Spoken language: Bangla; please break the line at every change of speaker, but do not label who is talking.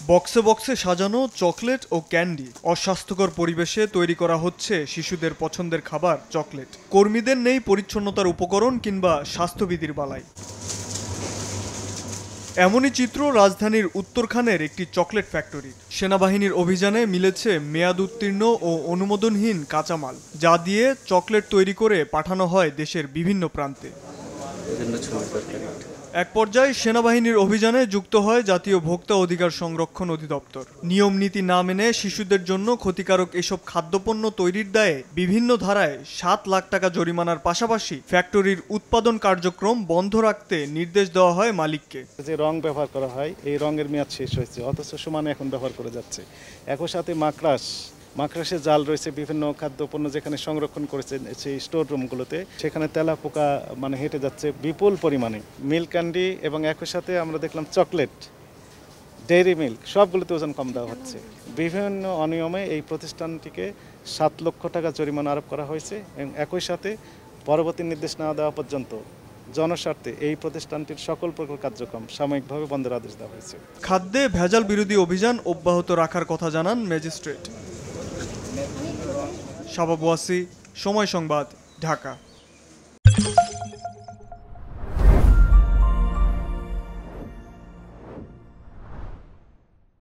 বক্সে বক্সে সাজানো চকলেট ও ক্যান্ডি। অস্বাস্থ্যকর পরিবেশে তৈরি করা হচ্ছে শিশুদের পছন্দের খাবার চকলেট। কর্মীদের নেই পরিচ্ছন্নতার উপকরণ কিংবা স্বাস্থ্যবিধির বালাই। এমনই চিত্র রাজধানীর উত্তরখানের একটি চকলেট ফ্যাক্টরির। সেনাবাহিনীর অভিযানে মিলেছে মেয়াদ উত্তীর্ণ ও অনুমোদনহীন কাঁচামাল, যা দিয়ে চকলেট তৈরি করে পাঠানো হয় দেশের বিভিন্ন প্রান্তে। এক পর্যায়ে সেনাবাহিনীর অভিযানে যুক্ত হয় জাতীয় ভোক্তা অধিকার সংরক্ষণ অধিদপ্তর। নিয়ম নীতি না মেনে শিশুদের জন্য ক্ষতিকারক এসব খাদ্যপণ্য তৈরির দায়ে বিভিন্ন ধারায় ৭ লাখ টাকা জরিমানার পাশাপাশি ফ্যাক্টরির উৎপাদন কার্যক্রম বন্ধ রাখতে নির্দেশ দেওয়া হয় মালিককে।
যে রং ব্যবহার করা হয় এই রঙের মেয়াদ শেষ হয়েছে, অথচ সমানে এখন ব্যবহার করে যাচ্ছে। একই সাথে মাকড়াসের জাল রয়েছে, বিভিন্ন খাদ্যপণ্য যেখানে সংরক্ষণ করেছে সেই স্টোর রুমগুলোতে, সেখানে তেলাপোকা হেঁটে যাচ্ছে বিপুল পরিমাণে। মিল্ক ক্যান্ডি এবং একই সাথে আমরা দেখলাম চকলেট, ডেইরি মিল্ক সবগুলোতে ওজন কম দেওয়া হচ্ছে। বিভিন্ন অনিয়মে এই প্রতিষ্ঠানটিকে ৭ লক্ষ টাকা জরিমানা আরোপ করা হয়েছে এবং একই সাথে পরবর্তী নির্দেশ না দেওয়া পর্যন্ত জনস্বার্থে এই প্রতিষ্ঠানটির সকল প্রকার কার্যক্রম সাময়িকভাবে বন্ধের আদেশ দেওয়া হয়েছে।
খাদ্যে ভেজাল বিরোধী অভিযান অব্যাহত রাখার কথা জানান ম্যাজিস্ট্রেট। শাবাব ওয়াসি, সময় সংবাদ, ঢাকা।